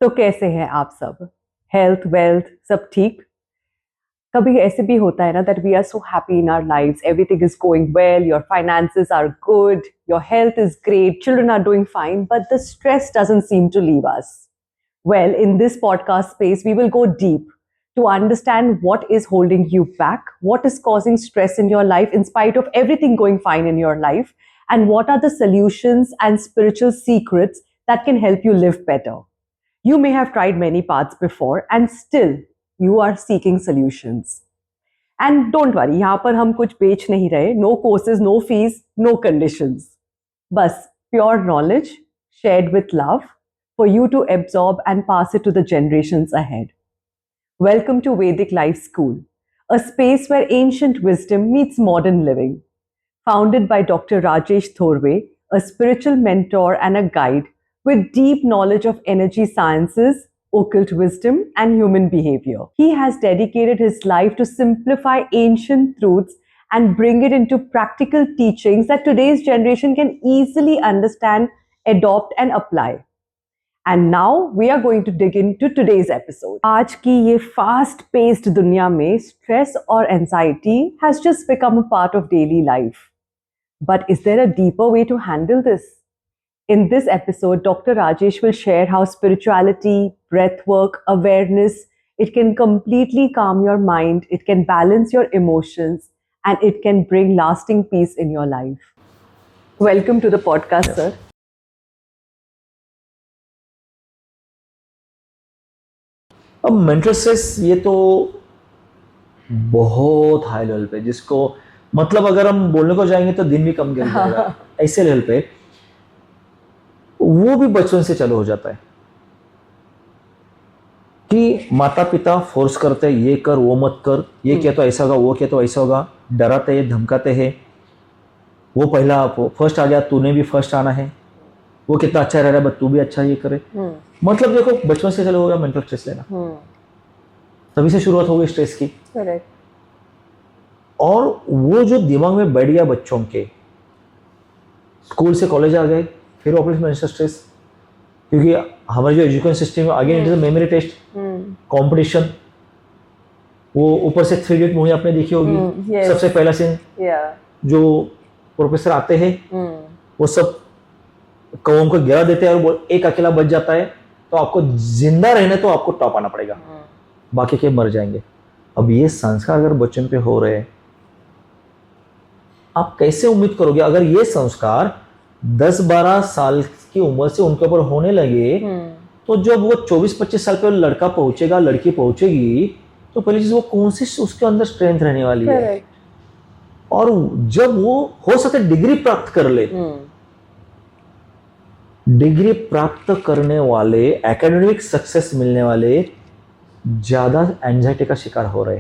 तो कैसे हैं आप सब? हेल्थ वेल्थ सब ठीक? कभी ऐसे भी होता है ना that we are so happy in our lives, everything is going well, your finances are good, your health is great, children are doing fine, but the stress doesn't seem to leave us. Well, in this podcast space, we will go deep to understand what is holding you back, what is causing stress in your life in spite of everything going fine in your life, and what are the solutions and spiritual secrets that can help you live better. You may have tried many paths before and still you are seeking solutions. And don't worry, यहाँ पर हम कुछ बेच नहीं रहे. No courses, no fees, no conditions. बस pure knowledge shared with love for you to absorb and pass it to the generations ahead. Welcome to Vedic Life School, a space where ancient wisdom meets modern living. Founded by Dr. Rajesh Thorve, a spiritual mentor and a guide with deep knowledge of energy sciences, occult wisdom, and human behavior. He has dedicated his life to simplify ancient truths and bring it into practical teachings that today's generation can easily understand, adopt, and apply. And now we are going to dig into today's episode. आज की ये fast paced दुनिया में stress और anxiety has just become a part of daily life. But is there a deeper way to handle this? In this episode, Dr. Rajesh will share how spirituality, breathwork, awareness, it can completely calm your mind, it can balance your emotions, and it can bring lasting peace in your life. Welcome to the podcast, sir. अब mental stress ये तो बहुत high level पे, जिसको मतलब अगर हम बोलने को जाएंगे तो दिन भी कम गिर जाएगा ऐसे लेवल पे वो भी बचपन से चालू हो जाता है कि माता पिता फोर्स करते हैं, ये कर वो मत कर, ये किया तो ऐसा होगा, वो किया तो ऐसा होगा, डराते हैं, धमकाते हैं, वो पहला फर्स्ट आ गया, तूने भी फर्स्ट आना है, वो कितना अच्छा रह रहा है बट तू भी अच्छा ये करे. मतलब देखो बचपन से चालू हो गया मेंटल स्ट्रेस लेना. तभी से शुरुआत हो गई स्ट्रेस की. Correct. और वो जो दिमाग में बैठ गया बच्चों के, स्कूल से कॉलेज आ गए, फिर वापस मेंटल स्ट्रेस, क्योंकि हमारे जो एजुकेशन सिस्टम में आगे it is memory test, competition, वो ऊपर से 3 इडियट मूवी आपने देखी होगी. yes. सबसे पहला सीन जो प्रोफेसर आते हैं वो सब कौम को गिरा देते हैं और एक अकेला बच जाता है, तो आपको जिंदा रहने तो आपको टॉप आना पड़ेगा, बाकी के मर जाएंगे. अब ये संस्कार अगर बच्चों पे हो रहे हैं, आप कैसे उम्मीद करोगे अगर ये संस्कार 10-12 साल की उम्र से उनके ऊपर होने लगे, तो जब वो 24-25 साल पे लड़का पहुंचेगा, लड़की पहुंचेगी, तो पहली चीज वो कौन सी उसके अंदर स्ट्रेंथ रहने वाली है. और जब वो हो सके डिग्री प्राप्त कर ले, डिग्री प्राप्त करने वाले, एकेडमिक सक्सेस मिलने वाले ज्यादा एंजाइटी का शिकार हो रहे.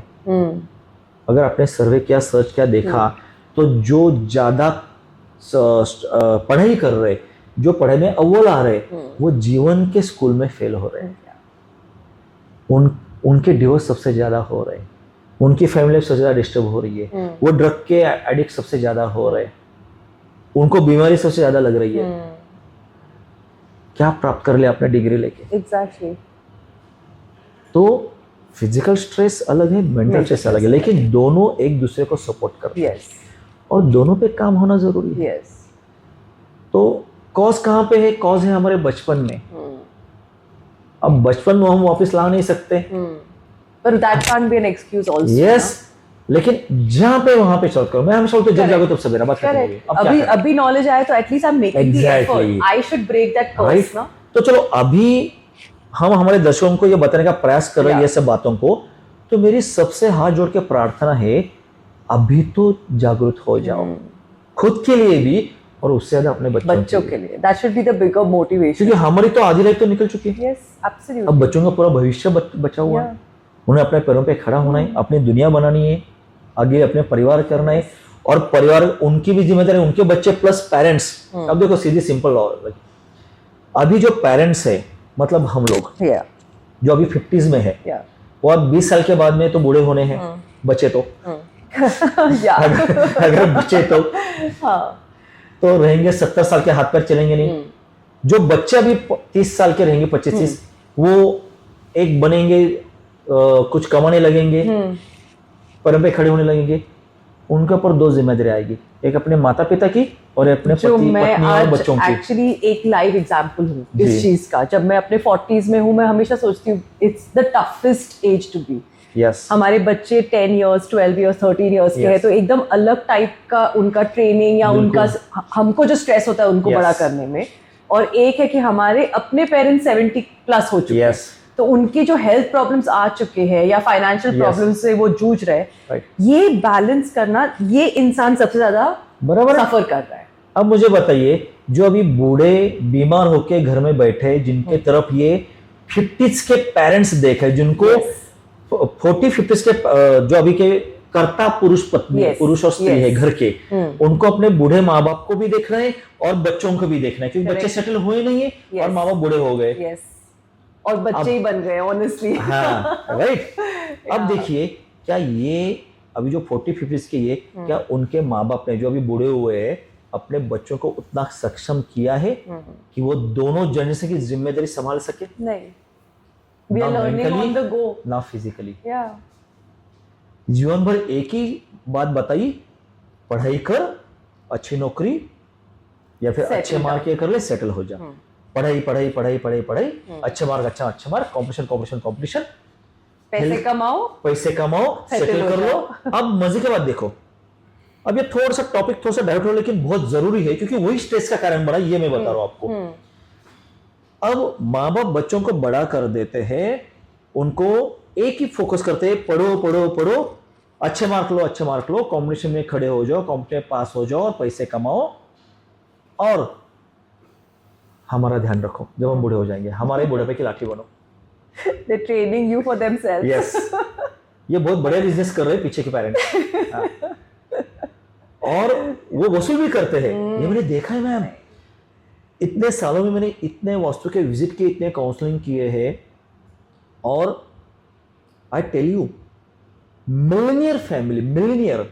अगर आपने सर्वे किया, सर्च किया, देखा, तो जो ज्यादा पढ़ाई कर रहे, जो पढ़ाई में अव्वल आ रहे, वो जीवन के स्कूल में फेल हो रहे. उनके डिवोर्स सबसे ज्यादा हो रहे, उनकी फैमिली सबसे ज्यादा डिस्टर्ब हो रही है, वो ड्रग के एडिक्ट सबसे ज्यादा हो रहे, उनको बीमारी सबसे ज्यादा लग रही है. क्या प्राप्त कर लिया आपने डिग्री लेके? Exactly. तो फिजिकल स्ट्रेस अलग है, मेंटल स्ट्रेस अलग है, लेकिन दोनों एक दूसरे को सपोर्ट करते हैं. और दोनों पे काम होना जरूरी है. तो कॉज कहाँ पे है? कॉज है हमारे बचपन में. अब बचपन में हम वापस ला नहीं सकते, but that can't be an excuse also. Yes, लेकिन जहाँ पे वहां पे सॉल्व करो. मैं हमेशा बोलता हूँ जब जागो तब सवेरा, बात करेंगे. अभी नॉलेज आया तो at least I am making the effort. I should break that curse ना. तो चलो अभी हम हमारे दर्शकों को ये बताने का प्रयास कर रहे हैं ये सब बातों को, तो मेरी सबसे हाथ जोड़ के प्रार्थना है, अभी तो जागरूक हो जाओ, खुद के लिए भी और उससे ज्यादा अपने बच्चों के लिए. That should be the bigger motivation, क्योंकि हमारी तो आधी लाइफ तो निकल चुकी है. Yes, absolutely. अब बच्चों का पूरा भविष्य बचा हुआ है. उन्हें अपने पैरों पे खड़ा होना है, अपनी दुनिया बनानी है, आगे अपने परिवार करना है, और परिवार उनकी भी जिम्मेदारी, उनके बच्चे प्लस पेरेंट्स. अब देखो सीधी सिंपल लॉ, अभी जो पेरेंट्स है, मतलब हम लोग जो अभी 50s में है, वो अब 20 साल के बाद में तो बूढ़े होने हैं, बच्चे तो अगर बच्चे तो रहेंगे 70 साल के, हाथ पैर चलेंगे नहीं. जो बच्चे अभी 30 साल के रहेंगे, 25-30, वो एक बनेंगे, कुछ कमाने लगेंगे, पैरों पे खड़े होने लगेंगे, उनके ऊपर दो जिम्मेदारी आएगी, एक अपने माता पिता की और अपने जो पति मैं पत्नी और आज बच्चों की। एक्चुअली एक लाइव एग्जांपल हूँ जी। इस चीज का। जब मैं अपने 40s में हूँ, मैं हमेशा सोचती हूँ it's the toughest age to be. Yes, हमारे बच्चे 10 इयर्स 12 इयर्स 13 इयर्स के Yes. हैं, तो एकदम अलग टाइप का उनका ट्रेनिंग या बिल्कुल। उनका हमको जो स्ट्रेस होता है उनको Yes. बड़ा करने में, और एक है कि हमारे अपने पेरेंट्स 70 प्लस हो चुके हैं, Yes. तो उनकी जो हेल्थ प्रॉब्लम्स आ चुके हैं या फाइनेंशियल Yes. प्रॉब्लम्स से वो जूझ रहे हैं, Right. ये बैलेंस करना, ये इंसान सबसे ज्यादा बराबर है। सफर कर रहा है। अब मुझे बताइए, जो अभी बूढ़े बीमार होके घर में बैठे, जिनके तरफ ये 50s के पेरेंट्स देखे, जिनको 40-50s के जो अभी के कर्ता पुरुष पत्नी, Yes. पुरुष और स्त्री Yes. है घर के, उनको अपने बूढ़े माँ बाप को भी देखना है और बच्चों को भी देखना है, क्योंकि बच्चे Correct. सेटल हुए नहीं है Yes. और माँ बाप बूढ़े हो गए। यस, और बच्चे ही बन गए ऑनेस्टली। हाँ, राइट। अब देखिए, क्या ये अभी जो 40-50s के ये, क्या उनके माँ बाप ने जो अभी बूढ़े हुए हैं अपने बच्चों को उतना सक्षम किया है कि वो दोनों जनरेशन की जिम्मेदारी संभाल सके? नहीं, वी आर ना लर्निंग ऑन द गो, ना फिजिकली। या जीवन भर एक ही बात बताई, पढ़ाई कर, अच्छी नौकरी या फिर Settle अच्छे मार्क down. कर ले, सेटल हो जा। पढ़ाई पढ़ाई पढ़ाई पढ़ाई पढ़ाई, अच्छे मार्क, अच्छा मार्क, कंपटीशन कंपटीशन कंपटीशन, पैसे कमाओ, पैसे कमाओ, Settle सेटल हो कर लो। जाओ। अब मजे की बात देखो, अब ये थोड़ा सा टॉपिक थोड़ा सा डाइवर्ट हो, लेकिन बहुत जरूरी है, क्योंकि वही स्ट्रेस का कारण बना, ये मैं बता रहा हूं आपको। अब माँ बाप बच्चों को बड़ा कर देते हैं, उनको एक ही फोकस करते हैं, पढ़ो पढ़ो पढ़ो, अच्छे मार्क लो, अच्छे मार्क लो, कॉम्पिटिशन में खड़े हो जाओ, कॉम्पिटिशन पास हो जाओ और पैसे कमाओ, और हमारा ध्यान रखो जब हम बूढ़े हो जाएंगे, हमारे बुढ़ापे की लाठी बनो। They training you for themselves. Yes, ये बहुत बड़े बिजनेस कर रहे हैं पीछे के पेरेंट्स। और वो वसूल भी करते हैं, ये मैंने देखा है मैम। इतने सालों में मैंने इतने वास्तु के विजिट किए, इतने काउंसलिंग किए हैं, और I tell you, millionaire family, millionaire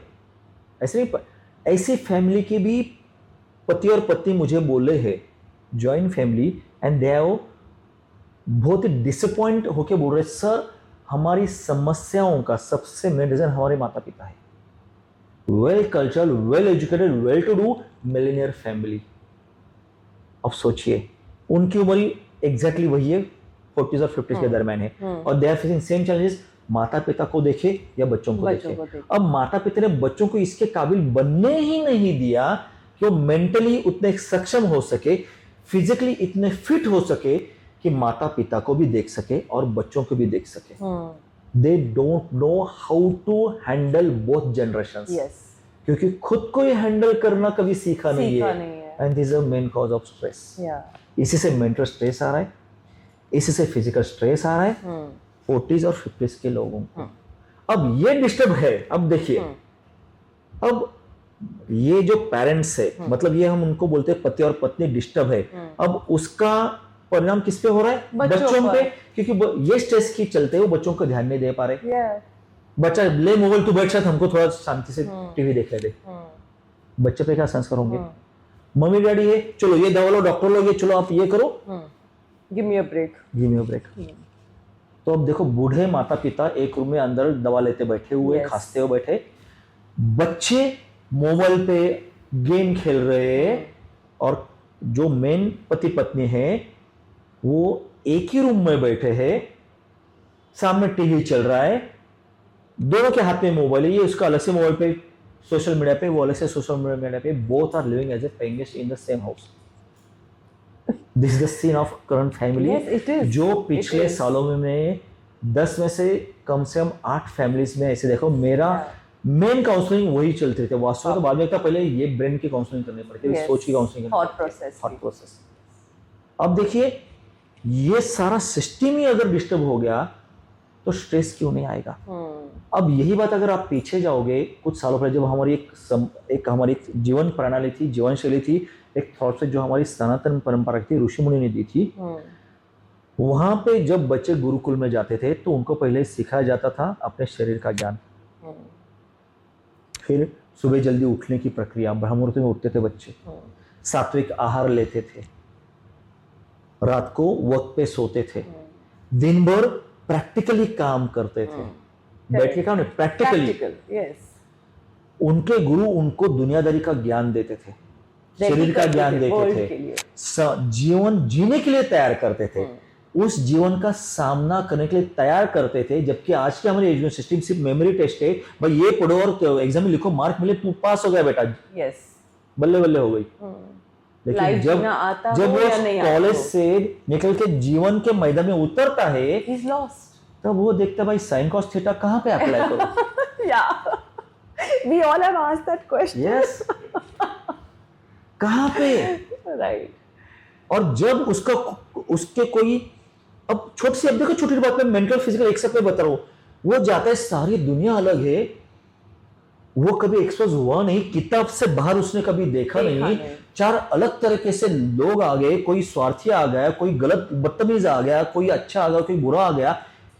ऐसे नहीं, ऐसी फैमिली के भी पति और पत्नी मुझे बोले हैं, joint family, and they have बहुत ही डिसअपॉइंट होके बोल रहे, सर हमारी समस्याओं का सबसे मेन रीजन हमारे माता पिता है। Well cultural, well educated, well to do millionaire family. अब सोचिए, उनकी उम्र एग्जैक्टली वही है, 40s और 50s के दरम्यान है, और they are facing same challenges. माता पिता को देखे या बच्चों को देखे। अब माता पिता ने बच्चों को इसके काबिल बनने ही नहीं दिया कि वो मेंटली उतने सक्षम हो सके, फिजिकली इतने फिट हो सके कि माता पिता को भी देख सके और बच्चों को भी देख सके। They don't know how to handle both generations, क्योंकि खुद को ये हैंडल करना कभी सीखा नहीं है। And this is a main cause of stress. इसी से मेंटल स्ट्रेस आ रहा है, इसी से फिजिकल स्ट्रेस आ रहा है 40s और 50s के लोगों को। अब ये डिस्टर्ब है। अब देखिए, अब ये जो पेरेंट्स है, मतलब ये हम उनको बोलते हैं पति और पत्नी डिस्टर्ब है, अब उसका परिणाम किस पे हो रहा है? बच्चों पे, क्योंकि ये स्ट्रेस की चलते वो बच्चों को ध्यान नहीं दे पा रहे। बच्चा ले मोबाइल, तू बैठ, साथ हमको थोड़ा शांति से टीवी देख ले दे। बच्चे पे क्या संस्कार होंगे? मम्मी डैडी है, चलो ये दवा लो, डॉक्टर लोग, ये चलो आप ये करो, give me a break, give me a break. तो अब देखो, बूढ़े माता पिता एक रूम में अंदर दवा लेते बैठे हुए, खांसते हुए बैठे, बच्चे मोबाइल पे गेम खेल रहे हैं, और जो मेन पति पत्नी है वो एक ही रूम में बैठे हैं, सामने टीवी चल रहा है, दोनों के हाथ में मोबाइल है, ये उसका अलग से मोबाइल पे सोशल मीडिया पे, वो अलग से सोशल मीडिया पे, both are living as a paying guest in the same house. This is the scene of current family, जो पिछले सालों में 10 में से कम 8 फैमिलीज में ऐसे देखो। मेरा मेन काउंसलिंग वही चलते थे वास्तव में, तो बाद में था पहले ये ब्रेन की काउंसलिंग करनी पड़ती है, सोच की काउंसलिंग, थॉट प्रोसेस। अब देखिए, ये सारा सिस्टम ही अगर डिस्टर्ब हो गया तो स्ट्रेस क्यों नहीं आएगा? अब यही बात अगर आप पीछे जाओगे कुछ सालों पहले, जब हमारी एक हमारी जीवन प्रणाली थी, जीवन शैली थी, एक थॉट से जो हमारी सनातन परंपरा थी, ऋषि मुनि ने दी थी, वहां पे जब बच्चे गुरुकुल में जाते थे तो उनको पहले सिखाया जाता था अपने शरीर का ज्ञान, फिर सुबह जल्दी उठने की प्रक्रिया, ब्रह्ममुहूर्त में उठते थे बच्चे, सात्विक आहार लेते थे, रात को वक्त पे सोते थे, दिन भर प्रैक्टिकली काम करते थे, बैठ के काम नहीं, प्रैक्टिकली। Practical, yes. उनके गुरु उनको दुनियादारी का ज्ञान देते थे, शरीर का ज्ञान देते world थे, के लिए। जीवन जीने के लिए तैयार करते थे, उस जीवन का सामना करने के लिए तैयार करते थे। जबकि आज के हमारे एजुकेशन सिस्टम सिर्फ मेमोरी टेस्ट है, भाई ये पढ़ो और एग्जाम में लिखो, मार्क मिले, तू पास हो गया बेटा, Yes. बल्ले बल्ले हो गई। लेकिन Life जब जीना आता जब हो वो या नहीं आता कॉलेज हो। से निकल के जीवन के मैदान में उतरता है, He's lost. तब वो देखता है भाई साइन कॉस थीटा कहाँ पे अप्लाई करो। Yeah. We all have asked that question. Yes, कहाँ पे। Right. और जब उसका उसके कोई, अब छोटी सी, अब देखो छोटी बात में मेंटल फिजिकल एक सब बता रहा हूं, वो जाता है, सारी दुनिया अलग है, वो कभी एक्सपोज हुआ नहीं, किताब से बाहर उसने कभी देखा नहीं। चार अलग तरीके से लोग आ गए, कोई स्वार्थी आ गया, कोई गलत बदतमीज आ गया, कोई अच्छा आ गया, कोई बुरा आ गया।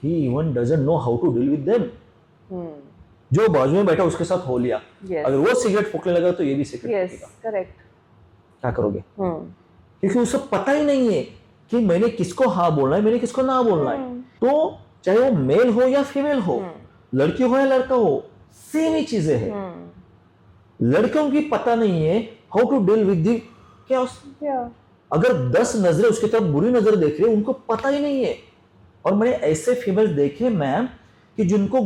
He even doesn't know how to deal with them. जो बाजू में बैठा उसके साथ हो लिया, Yes. अगर वो सिगरेट फूकने लगा तो ये भी सिगरेट Yes, फूकेगा, correct. क्या करोगे? क्योंकि उसे पता ही नहीं है कि मैंने किसको हाँ बोलना है, मैंने किसको ना बोलना है। तो चाहे वो मेल हो या फीमेल हो, लड़की हो या लड़का हो, सेम ही चीजें हैं। लड़कियों की पता नहीं है how to deal with the क्या। Yeah. अगर 10 नजरें उसकी तरफ बुरी नजर देख रही है, उनको पता ही नहीं है। और मैंने ऐसे फीमेल देखे मैम कि जिनको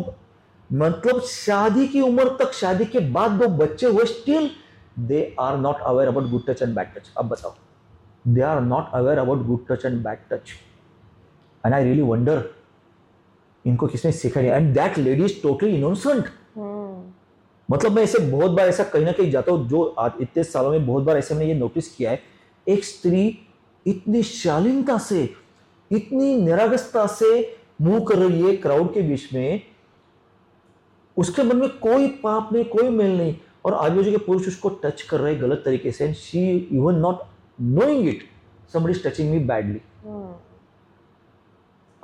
मतलब शादी की उम्र तक, शादी के बाद 2 बच्चे हुए, still they are not aware about good touch and bad touch. अब बताओ, they are not aware about good touch and bad touch. And I really wonder इनको किसने सिखाया। And that lady is totally innocent. मतलब मैं ऐसे बहुत बार ऐसा कहीं ना कहीं जाता हूँ, जो इतने सालों में बहुत बार ऐसे मैंने ये नोटिस किया है, एक स्त्री इतनी शालीनता से, इतनी निरागसता से मूव कर रही है क्राउड के बीच में, उसके मन में कोई पाप नहीं, कोई मेल नहीं, और आजू बाजू के पुरुष उसको टच कर रहे हैं गलत तरीके से। She even not knowing it, somebody is touching me badly.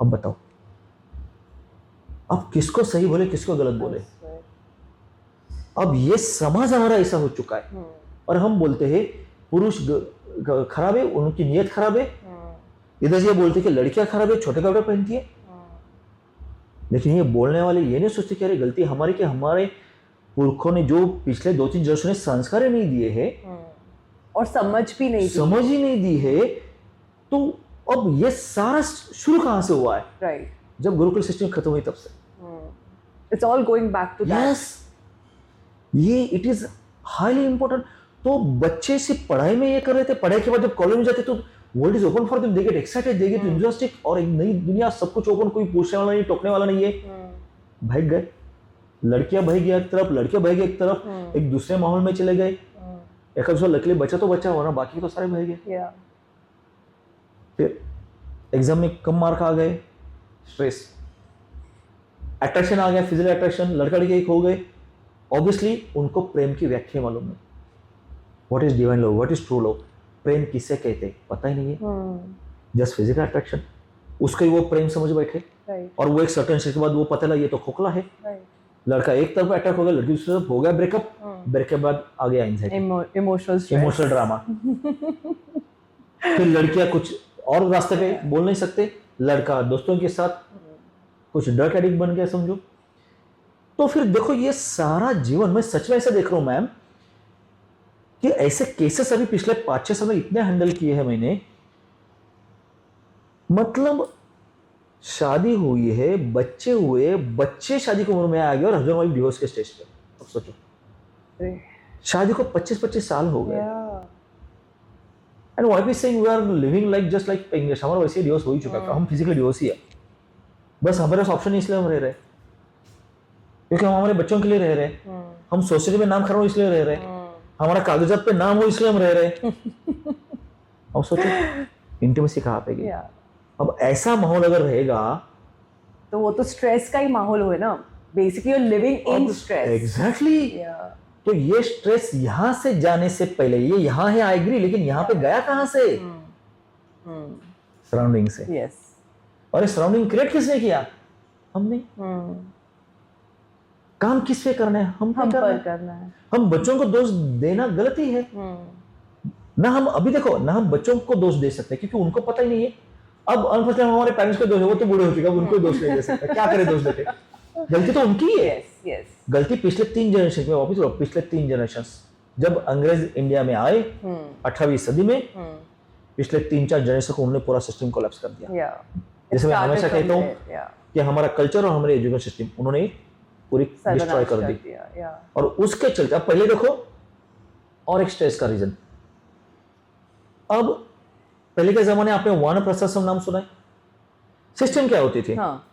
अब बताओ, अब किसको सही बोले, किसको गलत बोले? अब ये समाज हमारा ऐसा हो चुका है, और हम बोलते हैं पुरुष खराब है, उनकी नीयत खराब है। इधर ये बोलते कि लड़कियां खराब है, छोटे कपड़े पहनती है। लेकिन ये बोलने वाले ये नहीं सोचते कि अरे गलती हमारी, कि हमारे पुरखों ने जो पिछले 2-3 जनरेशन ने संस्कार ही नहीं दिए हैं, और समझ भी नहीं दी। समझ ही नहीं दी है। तो अब ये सारा शुरू कहां से हुआ है? राइट, जब गुरुकुल सिस्टम खत्म हुई तब से। It's all going back to that. Yes, ये इट इज हाईली इंपॉर्टेंट। तो बच्चे सिर्फ पढ़ाई में ये कर रहे थे, पढ़ाई के बाद जब कॉलेज में जाते तो world is open for them, they get excited, they get enthusiastic, और एक नई दुनिया, सब कुछ ओपन, कोई पूछने वाला नहीं, टोकने वाला नहीं है। भाग गए, लड़कियां भाग गई एक तरफ, लड़के भाग गए एक तरफ, एक दूसरे माहौल में चले गए। एक दूसरा लकली बचा तो बचा, वरना बाकी तो सारे भाग गए। फिर एग्जाम में कम मार्क आ गए, स्ट्रेस, अट्रैक्शन आ गया, फिजिकल अट्रैक्शन, लड़का लड़की एक हो गए। ऑब्वियसली उनको प्रेम की व्याख्या मालूम नहीं। What is divine love, what is true love, प्रेम किसे कहते हैं पता ही नहीं है। जस्ट फिजिकल अट्रैक्शन, उसको ही वो प्रेम समझ बैठे। और वो एक सर्टेन स्टेज के बाद वो पता लगा ये तो खोखला है। लड़का एक तरफ अटैक हो गया, लड़की दूसरी तरफ, हो गया ब्रेकअप, ब्रेकअप बाद आ गया एंजाइटी, इमोशनल ड्रामा। फिर लड़कियां कुछ और रास्ते पे बोल नहीं सकते, लड़का दोस्तों के साथ कुछ ड्रग एडिक्ट बन गया समझो। तो फिर देखो ये सारा जीवन, मैं सच में ऐसा देख रहा हूं मैम कि ऐसे केसेस अभी पिछले 5-6 साल में इतने हैंडल किए हैं मैंने। मतलब शादी हुई है, बच्चे हुए, बच्चे शादी की उम्र में आ गए और हस्बैंड वाइफ डिवोर्स के स्टेज पे। अब सोचो, शादी को 25-25 साल हो गए, and wife is saying we are living like just like English. हमारा वैसे डिवोर्स हो ही चुका था, हम फिजिकली डिवोर्स ही है, बस हमारे पास ऑप्शन इसलिए हम रह रहे, क्योंकि हम हमारे बच्चों के लिए रह रहे, हम सोसाइटी में नाम खराब हो इसलिए रह रहे, हमारा कागजात पे नाम हो इसलिए हम रह रहे। अब सोचो इंटीमेसी कहाँ पे गई। अब ऐसा माहौल अगर रहेगा तो वो तो स्ट्रेस का ही माहौल हुआ ना, basically you are living in stress. Exactly. तो ये स्ट्रेस यहाँ से जाने से पहले, ये यहाँ है आई एग्री, लेकिन यहाँ पे गया कहाँ से? सराउंडिंग से। यस। और ये सराउंडिंग क्रिएट किसने किया? हमने। काम किस पे करना है? हम पर करना है। हम बच्चों को दोष देना गलती है ना। हम अभी देखो ना, हम बच्चों को दोष दे सकते हैं क्योंकि उनको पता ही नहीं है। अब अनफॉर्चुनेटली हमारे पेरेंट्स को दोष है, वो तो बूढ़े हो चुके हैं, अब उनको दोष नहीं दे सकते, क्या करे दोष देते, गलती तो उनकी ही है। यस यस गलती पिछले 3 जनरेशन में, वापस लो, पिछले 3 जनरेशन जब अंग्रेज इंडिया में आए 18वीं सदी में, पिछले 3-4 जनरेशन को उन्होंने पूरा सिस्टम कोलैप्स कर दिया। या जैसे मैं हमेशा कहता हूँ कि हमारा कल्चर और हमारे एजुकेशन सिस्टम उन्होंने पूरी डिस्ट्रॉय कर दी। और उसके चलते अब पहले देखो, और एक स्ट्रेस का रीजन, अब पहले के जमाने आपने वानप्रस्थाश्रम नाम सुना है? सिस्टम क्या होती थी? हाँ।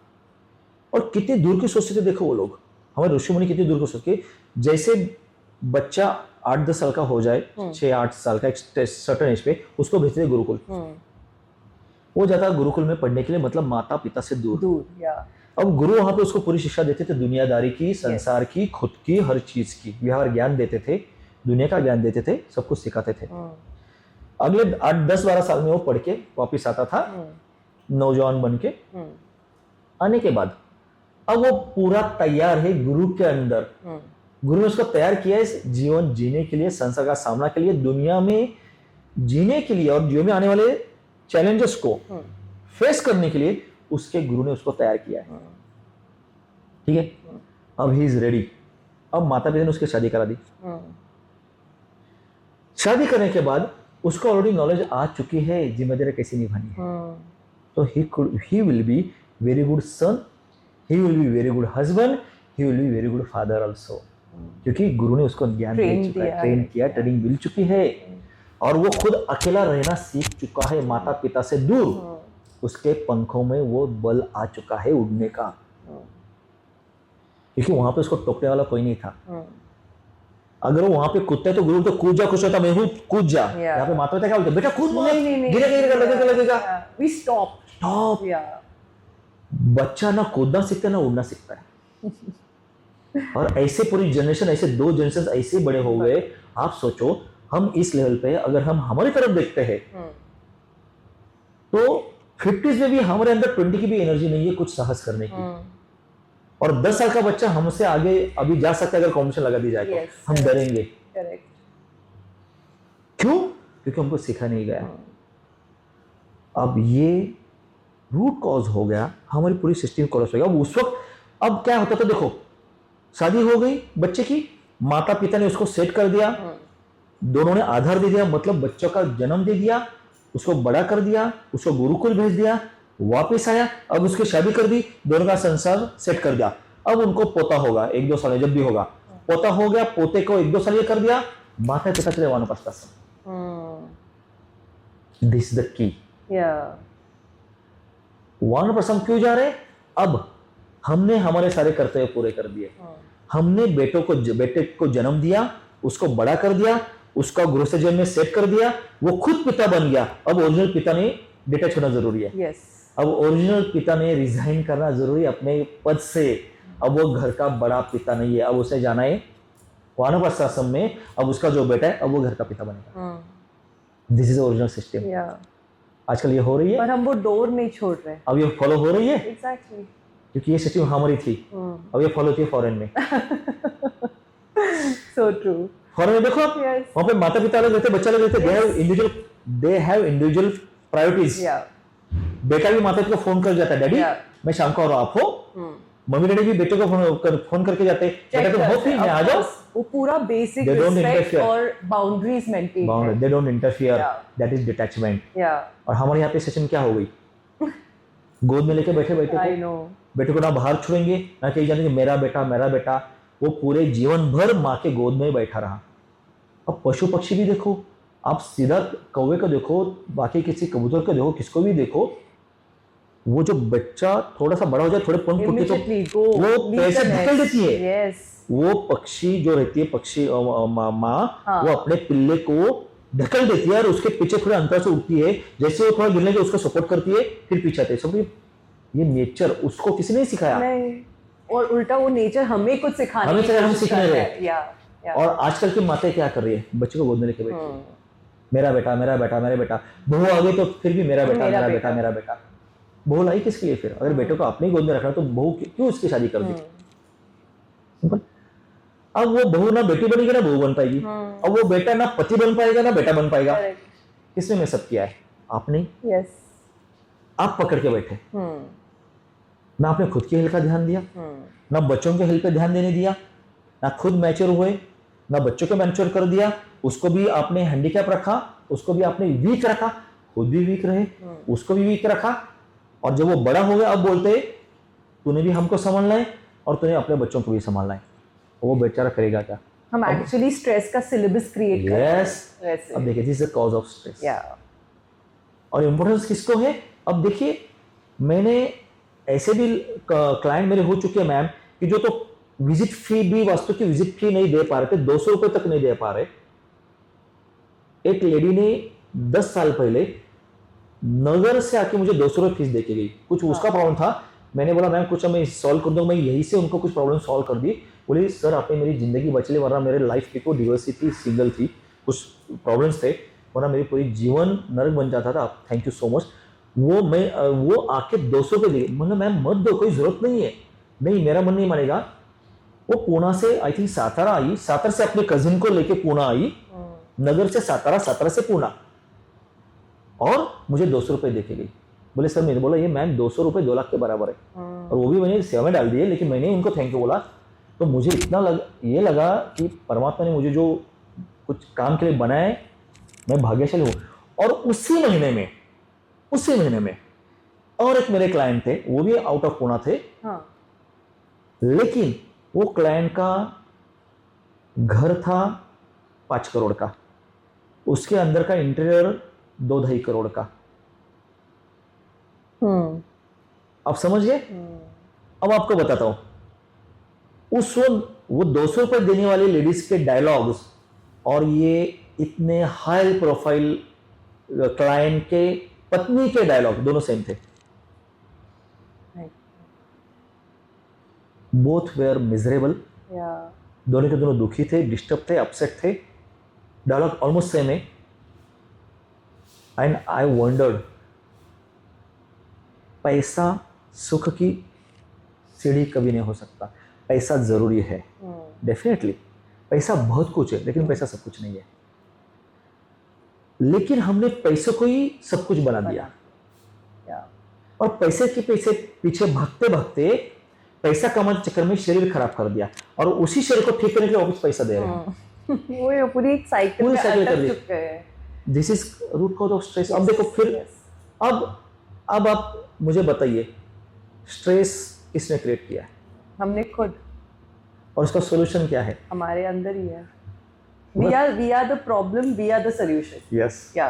और कितनी दूर की सोचते थे, देखो वो लोग, हमारे ऋषि मुनि कितनी दूर की सोचते, जैसे बच्चा 8-10 साल का हो जाए, 6-8 साल का एक सर्टेन एज पे, उसको भेजते थे गुरुकुल। वो जाता गुरुकुल में पढ़ने के लिए, मतलब माता पिता से दूर। अब गुरु वहां पे उसको पूरी शिक्षा देते थे, दुनियादारी की, संसार की, खुद की, हर चीज की, व्यवहार ज्ञान देते थे, दुनिया का ज्ञान देते थे, सब कुछ सिखाते थे। अगले 8-10-12 साल में वो पढ़ के वापिस आता था नौजवान बन के। आने के बाद अब वो पूरा तैयार है गुरु के अंदर, गुरु ने उसको तैयार किया है जीवन जीने के लिए, संसार का सामना के लिए, दुनिया में जीने के लिए, और जीवन में आने वाले चैलेंजेस को फेस करने के लिए उसके गुरु ने उसको तैयार किया है। ठीक है, अब ही इज रेडी। अब माता पिता ने उसकी शादी करा दी। शादी करने के बाद उसको ऑलरेडी नॉलेज आ चुकी है जिम्मेदारी कैसे निभानी है, तो he will be very good son, he will be very good husband, he will be very good father also, क्योंकि गुरु ने उसको ज्ञान दे चुका है, ट्रेन किया, ट्रेनिंग मिल चुकी है, और वो खुद अकेला रहना सीख चुका है, माता पिता से दूर। उसके पंखों में वो बल आ चुका है उड़ने का, क्योंकि वहां पे उसको टोकने वाला कोई नहीं था। अगर वो वहां पे कूदता है तो गुरु तो कूद जा, खुश होता, मैं हूं, कूद जा। यहाँ पे माता पिता क्या बोलते, बेटा कूद मत, गिरेगा, लगेगा। We stop. बच्चा ना कूदना सीखता है ना उड़ना सीखता है। और ऐसे पूरी जनरेशन, ऐसे 2 जनरेशन ऐसे बड़े हो गए। आप सोचो, हम इस लेवल पे, अगर हम हमारी तरफ देखते हैं तो 50s में भी हमारे अंदर 20 की भी एनर्जी नहीं है कुछ साहस करने की। और 10 साल का बच्चा हमसे आगे अभी जा सकता है अगर कॉम्पिटिशन लगा दी जाए तो हम डरेंगे। क्यों? क्योंकि हमको सीखा नहीं गया। अब ये रूट कॉज हो गया, हमारी पूरी सिस्टम कोलैप्स हो गया। अब उस वक्त अब क्या होता था, देखो शादी हो गई बच्चे की, माता पिता ने उसको सेट कर दिया, दोनों ने आधार दे दिया, मतलब बच्चों का जन्म दे दिया, उसको बड़ा कर दिया, उसको गुरुकुल भेज दिया, वापस आया, अब उसकी शादी कर दी, दोनों का संसार सेट कर दिया। अब उनको पोता होगा 1-2 साल, जब भी होगा पोता हो गया, पोते को 1-2 साल ये कर दिया, माता पिता चले वानप्रस्थाश्रम। This is the key. वानप्रस्थाश्रम क्यों जा रहे? अब हमने हमारे सारे कर्तव्य पूरे कर दिए, हमने बेटे को जन्म दिया, उसको बड़ा कर दिया, उसका गृहस्थ में सेट कर दिया, वो खुद पिता बन गया। अब ओरिजिनल पिता ने डिटैच होना जरूरी है। अब ओरिजिनल पिता ने रिजाइन करना जरूरी है अपने पद से। अब वो घर का बड़ा पिता नहीं है, अब उसे जाना है वानप्रस्थाश्रम में। अब उसका जो बेटा है अब वो घर का पिता बनेगा। This is original system. आजकल ये हो रही है, पर हम वो डोर नहीं छोड़ रहे। अब ये फॉलो हो रही है। एग्जैक्टली। क्योंकि ये सिस्टम हमारी थी, अब ये फॉलो होती है फॉरेन में। So true. फॉरेन में देखो आप, वहां पे माता पिता अलग रहते, बच्चा अलग रहते, दे हैव इंडिविजुअल प्रायोरिटीज। बेटा भी माता पिता को फोन कर जाता है, डैडी मैं शाम को, और आप हो। मम्मी डैडी भी बेटे को फोन करके जाते हैं, बेटा तुम हो फ्री, मैं आ जाओ। वो पूरा बेसिक रिस्पेक्ट और boundaries maintain. They don't interfere, that is detachment. और हमारे यहाँ पे सेशन क्या हो गई, गोद में लेके बैठे बेटे को ना बाहर छोड़ेंगे ना कहीं जाने, मेरा बेटा। वो पूरे जीवन भर माँ के गोद में बैठा रहा। अब पशु पक्षी भी देखो, आप सीधा कौवे को देखो, बाकी किसी कबूतर को देखो, किसको भी देखो, वो जो बच्चा थोड़ा सा बड़ा हो जाए, थोड़े पंख फूटते तो वो पैसे ढकेल देती है। वो पक्षी जो रहती है, पक्षी माँ, वो अपने पिल्ले को ढकेल देती है और उसके पीछे थोड़े अंतर से उठती है, जैसे वो थोड़ा गिरने के उसको सपोर्ट करती है, फिर पीछे आते हैं। ये नेचर उसको किसी ने सिखाया नहीं, और उल्टा वो नेचर हमें कुछ सिखाने हम सीख रहे हैं। और आजकल की माताएं क्या कर रही है, बच्चे को गोद में लेके बैठी, मेरा बेटा। बहू आ गई तो फिर भी मेरा बेटा। बहू लाई किसके लिए फिर? अगर बेटे को अपने गोद में रखना तो बहू क्यों उसकी शादी कर दी? सिंपल। अब वो बहू ना बेटी बनेगी ना बहू बन पाएगी। अब वो बेटा ना पति बन पाएगा ना बेटा बन पाएगा। किसने में सब किया है? आपने। आप पकड़ के बैठे, ना आपने खुद की हेल्थ का ध्यान दिया, ना बच्चों के हेल्थ पे ध्यान देने दिया, ना खुद मैच्योर हुए, ना बच्चों को मैच्योर कर दिया, उसको भी आपने हैंडीकैप रखा, उसको भी आपने वीक रखा, खुद भी वीक रहे, उसको भी वीक रखा, और जब वो बड़ा हो गया अब बोलते तूने भी हमको संभालना है और तूने अपने बच्चों को भी संभालना है, वो बेचारा करेगा क्या? हम एक्चुअली स्ट्रेस का सिलेबस क्रिएट कर रहे हैं यस, अब देखिए this is the cause of stress. या और इम्पोर्टेंस किसको है? अब देखिए मैंने ऐसे भी क्लाइंट मेरे हो चुके हैं मैम कि जो तो विजिट फी भी वास्तु की विजिट फी नहीं दे पा रहे थे, 200 रुपए तक नहीं दे पा रहे। एक लेडी ने 10 साल पहले नगर से आके मुझे 200 रुपए फीस देके गई, कुछ उसका प्रॉब्लम था, मैंने बोला मैम कुछ मैं सॉल्व कर दूंगा, मैं यही से उनको कुछ प्रॉब्लम सॉल्व कर दी। बोली सर आपने मेरी जिंदगी बच ली, वरना मेरे लाइफ की कोई डिवर्सिटी सिंगल थी, कुछ प्रॉब्लम्स थे, वरना मेरी पूरी जीवन नरक बन जाता था, थैंक यू सो मच। वो आके 200 रुपए दी, मतलब मैम मत दो, कोई जरूरत नहीं है। नहीं, मेरा मन नहीं मानेगा। वो पूना से आई थिंक सातारा आई, सातारा से अपने कजिन को लेके पूना आई, नगर से सातारा, सातारा से पूना, और मुझे 200 रुपए देके गई। बोले सर, मैंने बोला ये मैम 200 रुपए 2 लाख के बराबर है, और वो भी मैंने सेवा में डाल दिए, लेकिन मैंने उनको थैंक यू बोला। तो मुझे इतना ये लगा कि परमात्मा ने मुझे जो कुछ काम के लिए बनाया है, मैं भाग्यशाली हूँ। और उसी महीने में और एक मेरे क्लाइंट थे, वो भी आउट ऑफ पुणे थे, लेकिन वो क्लाइंट का घर था 5 करोड़ का, उसके अंदर का इंटीरियर 2-2.5 करोड़ का। आप समझ गए? अब आपको बताता हूं, उस वो 200 रुपए देने वाली लेडीज के डायलॉग्स और ये इतने हाई प्रोफाइल क्लाइंट के पत्नी के डायलॉग दोनों सेम थे। बोथ वेयर मिजरेबल, दोनों के दोनों दुखी थे, डिस्टर्ब थे, अपसेट थे, डायलॉग ऑलमोस्ट सेम है। एंड आई वंडर्ड, पैसा सुख की सीढ़ी कभी नहीं हो सकता, पैसा जरूरी है, डेफिनेटली पैसा बहुत कुछ है, लेकिन पैसा सब कुछ नहीं है। लेकिन हमने पैसे को ही सब कुछ बना दिया, और पैसे के पीछे भागते भागते पैसा कमाने के चक्कर में शरीर खराब कर दिया, और उसी शरीर को ठीक करने के लिए वापस पैसा दे रहे हैं। वो पूरी एक साइकिल कर चुके हैं। This is root cause of stress. अब देखो फिर अब आप मुझे बताइए, स्ट्रेस किसने क्रिएट किया है? हमने खुद। और उसका सॉल्यूशन क्या है? हमारे अंदर ही है। we are the problem, we are the solution. Yes. क्या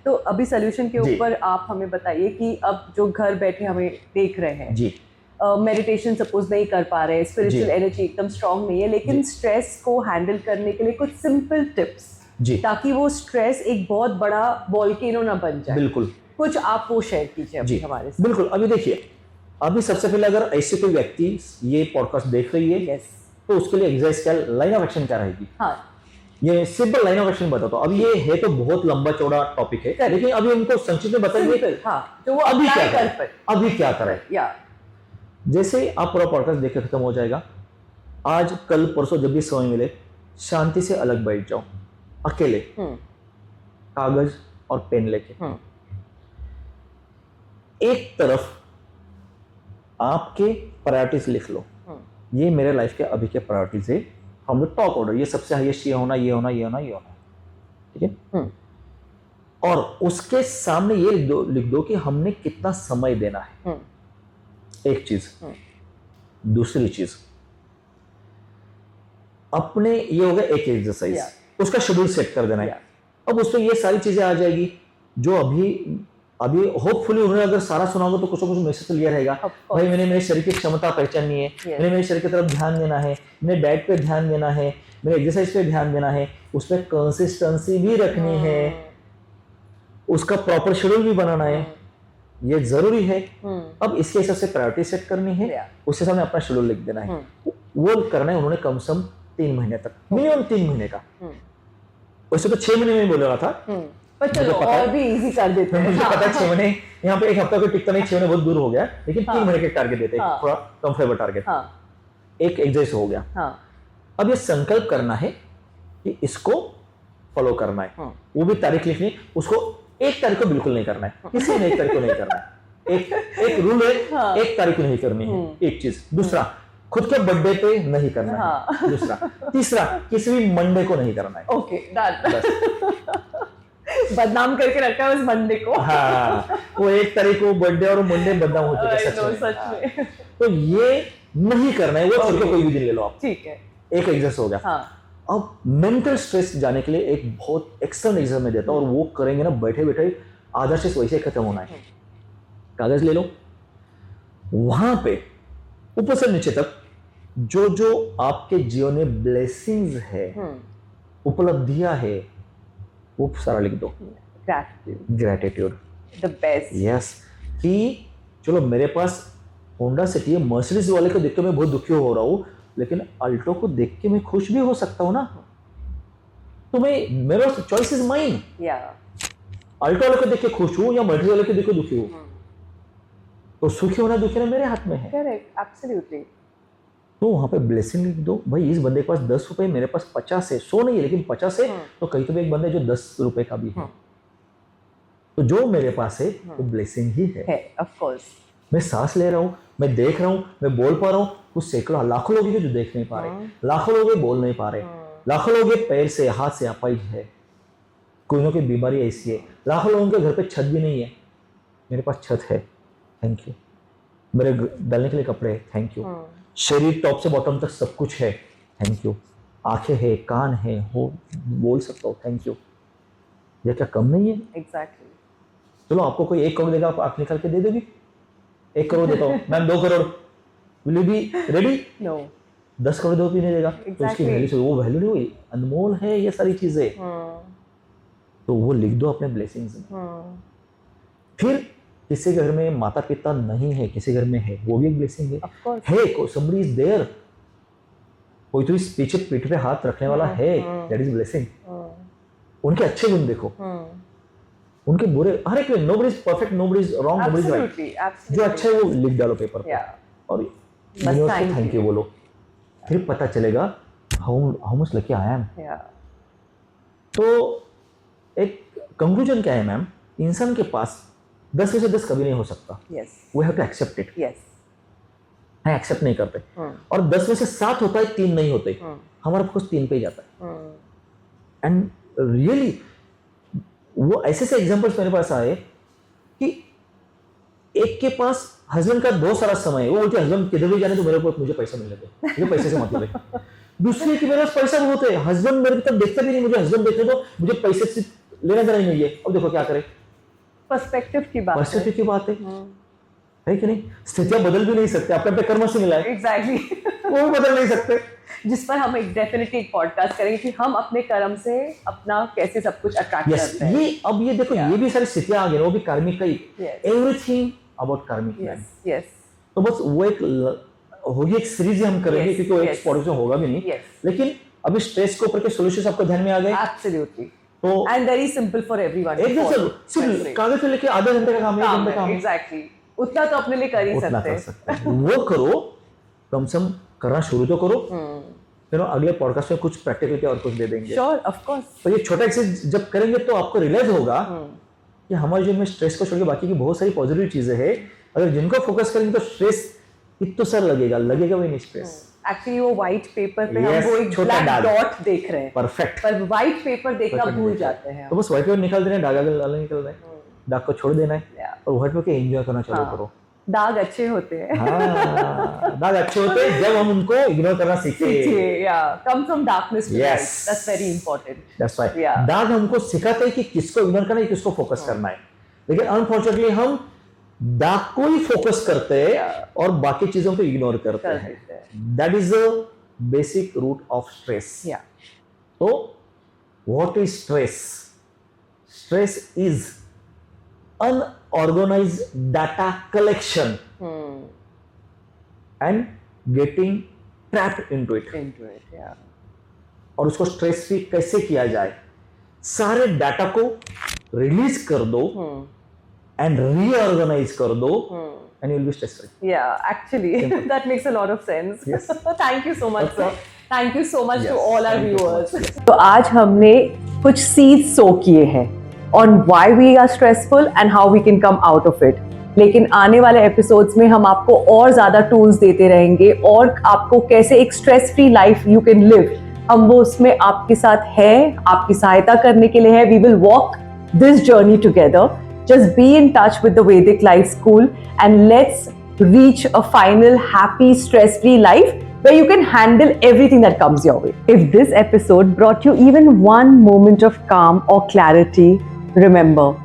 तो अभी सॉल्यूशन के ऊपर आप हमें बताइए कि अब जो घर बैठे हमें देख रहे हैं जी, मेडिटेशन सपोज नहीं कर पा रहे, स्पिरिचुअल एनर्जी एकदम स्ट्रांग नहीं है, लेकिन स्ट्रेस को हैंडल करने के लिए कुछ सिंपल टिप्स, ताकि वो स्ट्रेस एक बहुत बड़ा वॉल्केनो ना बन जाए। बिल्कुल, कुछ आप वो शेयर कीजिए अभी हमारे साथ। बिल्कुल। अभी देखिए, अभी सबसे पहले अगर ऐसे कोई व्यक्ति ये पॉडकास्ट देख रही है, तो उसके लिए एग्जैक्ट क्या लाइन ऑफ एक्शन क्या रहेगी? ये सिंपल लाइन ऑफ एक्शन बताता हूँ। अब ये है तो बहुत लंबा चौड़ा टॉपिक है, लेकिन अभी उनको संक्षिप्त में बताएंगे तो वो अभी क्या करें। जैसे आप पूरा पॉडकास्ट देख के खत्म हो जाएगा, आज कल परसों जब भी समय मिले, शांति से अलग बैठ जाओ, अकेले, कागज और पेन लेके, एक तरफ आपके प्रायोरिटीज लिख लो, ये मेरे लाइफ के अभी के प्रायोरिटीज है, हम लोग टॉप ऑर्डर, ये सबसे हाईएस्ट, ये होना, ये होना, ये होना, ये होना, ठीक है। और उसके सामने ये लिख दो कि हमने कितना समय देना है, एक चीज। दूसरी चीज, अपने ये हो गया एक एक्सरसाइज, उसका शेड्यूल सेट कर देना है। अब उसमें ये सारी चीजें आ जाएगी जो अभी होपफुली उन्होंने अगर सारा सुना होगा तो कुछ ना कुछ मैसेज तो लिया रहेगा, भाई मैंने मेरे शरीर की क्षमता पहचाननी है, मैंने मेरे शरीर की तरफ ध्यान देना है, मैंने डाइट पे ध्यान देना है, मेरे एक्सरसाइज पे ध्यान देना है, उसमें कंसिस्टेंसी भी रखनी है, उसका प्रॉपर शेड्यूल भी बनाना है, ये जरूरी है। अब इसके हिसाब से प्रायोरिटी सेट करनी है, उसके सामने अपना शेड्यूल लिख देना है, वो करना है उन्होंने कम से कम 3 महीने तक, मिनिमम 3 महीने का। वैसे तो 6 महीने में बोल रहा था, चलो और भी इजी कर देते हैं। मुझे पता है 6 महीने, यहाँ पे एक हफ्ता कोई टिकता नहीं, 6 महीने बहुत दूर हो गया, लेकिन 3 महीने के टारगेट देते हैं, थोड़ा कंफर्टेबल टारगेट। एक एग्जैक्ट हो गया। अब ये संकल्प करना है कि इसको फॉलो करना है, वो भी तारीख लिखनी, उसको 1 तारीख को बिल्कुल नहीं करना है, किसी ने 1 तारीख को नहीं करना है, एक रूल है, हाँ। एक तारीख को नहीं करनी है, एक चीज। दूसरा, खुद के बर्थडे पे नहीं करना हाँ। है। दूसरा, तीसरा, किसी भी मंडे को नहीं करना है। Okay, done. बस। बदनाम करके रखा है उस मंडे को। हाँ, वो एक तारीख को बर्थडे और मंडे बदनाम हो चुके I सच know, में। सच हाँ। में। तो ये नहीं करना है, वो छोड़ के Okay. कोई भी दिन ले लो आप। ठीक है। एक एग्जर्स हो गया। हाँ। अब मेंटल स्ट्रेस जाने के लिए एक बहुत एक्सटर्नल एग्जाम में देता हूँ, और वो करेंगे ना बैठे बैठे, आधा स्ट्रेस वैसे ही खत्म होना है। कागज ले लो, वहां पे ऊपर से नीचे तक जो जो आपके जीवन में ब्लेसिंग्स है, उपलब्धियां है, वो सारा लिख दो। Gratitude, the best. यस। कि चलो मेरे पास होंडा सिटी है, मर्सिडीज वाले को देख के मैं बहुत दुखी हो रहा हूँ, लेकिन अल्टो को देख के मैं खुश भी हो सकता हूँ ना। तो मैं, मेरा चॉइस इज माइन। अल्टो वाले को देख के खुश हूँ या मर्सिडीज वाले को देख के दुखी हूँ, तो सुखी होना दुखी होना मेरे हाथ में है। Correct, absolutely. तो वहां पे ब्लेसिंग लिख दो। भाई इस बंदे के पास 10 रुपए, मेरे पास 50 है, 100 नहीं है लेकिन 50 है, तो कहीं तो भी एक बंदा है जो 10 रुपए का भी है। तो जो मेरे पास है वो ब्लेसिंग ही है। Of course. मैं सांस ले रहा हूँ, मैं देख रहा हूँ, मैं बोल पा रहा हूँ। कुछ सैकड़ों लाखों लोग हैं जो देख नहीं पा रहे, लाखों लोग बोल नहीं पा रहे, लाखों लोग पैर से हाथ से अपाहिज है, कोई की बीमारी ऐसी है, लाखों लोगों के घर पे छत भी नहीं है, मेरे पास छत है, थैंक यू। मेरे डालने के लिए कपड़े, थैंक यू। शरीर टॉप से बॉटम तक सब कुछ है, थैंक यू। आंखें है, कान है, हो बोल सकता हूँ, थैंक यू। ये क्या कम नहीं है? एग्जैक्टली। चलो आपको कोई 1 करोड़ देगा, आप आंख निकाल के दे दोगी? 1 करोड़ देता हूँ ma'am, 2 crore, will you be ready? No. 10 crore दो भी नहीं देगा, तो उसकी वैल्यू, वो वैल्यू नहीं हुई, अनमोल है ये सारी चीजें। तो वो लिख दो अपने ब्लेसिंग्स में। फिर किसी घर में माता पिता नहीं है, किसी घर में है, वो भी एक ब्लेसिंग है। somebody is there, कोई तो इस पीछे पीठ पे हाथ रखने वाला है, दैट इज ब्लेसिंग। उनके अच्छे गुण देखो, उनके बुरे, हर एक, nobody is perfect, nobody is wrong, nobody is right. जो अच्छा है वो लिख डालो पेपर पे, और यूनिवर्स को थैंक यू बोलो। फिर पता चलेगा how much lucky I am. तो एक कंक्लूजन क्या है मैम, इंसान के पास 10 में से 10 कभी नहीं हो सकता। We have to accept it. हम एक्सेप्ट नहीं करते, और 10 में से 7 होता है, 3 नहीं होते, हमारा फोकस 3 पे ही जाता है। एंड रियली वो ऐसे से एग्जांपल्स मेरे पास आए कि एक के पास हस्बैंड का बहुत सारा समय है, वो बोलते हस्बैंड किधर भी जाने तो मेरे को, मुझे पैसा मिलने दो, मुझे पैसे से मतलब है। दूसरे के मेरे पास पैसा बहुत है, हस्बैंड मेरे तरफ देखता भी नहीं, मुझे हस्बैंड देखने दो, मुझे पैसे से लेना देना ही नहीं है। अब देखो क्या करे, पर्सपेक्टिव की बात है कि नहीं? स्थितियां बदल भी नहीं सकते, अपने अपने कर्म से मिला है। एग्जैक्टली। वो भी बदल नहीं सकते। जिस पर हम एक डेफिनेटली एक पॉडकास्ट करेंगे कि हम अपने कर्म से अपना कैसे सब कुछ अट्रैक्ट करते हैं। ये अब ये देखो, ये भी सारी स्थितियां आ गई, वो भी कार्मिक का ही, एवरीथिंग अबाउट कार्मिक। तो बस वो एक होगी, एक सीरीज हम करेंगे, क्योंकि वो एक पॉडकास्ट होगा भी नहीं, लेकिन अभी स्ट्रेस के ऊपर के सॉल्यूशंस आपको ध्यान में आ गए। एब्सोल्युटली। तो and very simple for everyone. सिर्फ कागज पे लेके आधे घंटे का काम है, 1 घंटे का काम है। एग्जैक्टली, उतना तो अपने लिए कर ही सकते हैं। वो करो, कम से कम करना शुरू तो करो। फिर अगले पॉडकास्ट में कुछ प्रैक्टिकल और कुछ दे देंगे। Sure, of course. तो ये छोटा एक्सरसाइज जब करेंगे तो आपको रियलाइज होगा कि हमारे जीवन में स्ट्रेस को छोड़ के बाकी की बहुत सारी पॉजिटिव चीजें हैं। अगर जिनको फोकस करेंगे तो स्ट्रेस इतना सर लगेगा भी नहीं स्ट्रेस। एक्चुअली वो व्हाइट पेपर पे हम वो एक ब्लैक डॉट देख रहे हैं, परफेक्ट, पर व्हाइट पेपर देखना भूल जाते हैं। तो बस व्हाइट पेपर निकाल देना, दाग निकल रहा है, दाग को छोड़ देना है, और व्हाइट पेपर एंजॉय करना चालू करो। दाग अच्छे होते हैं। दाग अच्छे होते हैं जब हम उनको इग्नोर करना सीखे। Come from darkness to light, that's very important. That's right. दाग हमको सिखाते हैं कि किसको इग्नोर करना है, किसको फोकस करना है, लेकिन अनफॉर्चुनेटली हम दाग को ही फोकस करते हैं और बाकी चीजों को इग्नोर करते हैं। That is the basic root of stress. तो what is stress? Stress is unorganized data collection and getting trapped into it. और उसको स्ट्रेस फ्री कैसे किया जाए? सारे डाटा को रिलीज कर दो एंड रीऑर्गेनाइज कर दो and you will be stress free. Yeah, actually, that makes a lot of sense. Yes. Thank you so much, sir. Thank you so much Yes, to all our thank you so viewers. much. तो आज हमने कुछ seeds sow किए हैं on why we are stressful and how we can come out of it. लेकिन आने वाले episodes में हम आपको और ज़्यादा टूल्स देते रहेंगे और आपको कैसे एक stress free life you can live, हम वो उसमें आपके साथ है, आपकी सहायता करने के लिए है. We will walk this journey together. Just be in touch with the Vedic Life School and let's reach a final happy, stress-free life where you can handle everything that comes your way. If this episode brought you even one moment of calm or clarity, remember,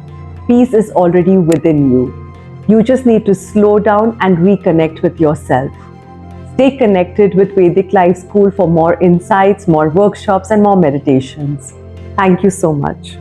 peace is already within you. You just need to slow down and reconnect with yourself. Stay connected with Vedic Life School for more insights, more workshops, and more meditations. Thank you so much.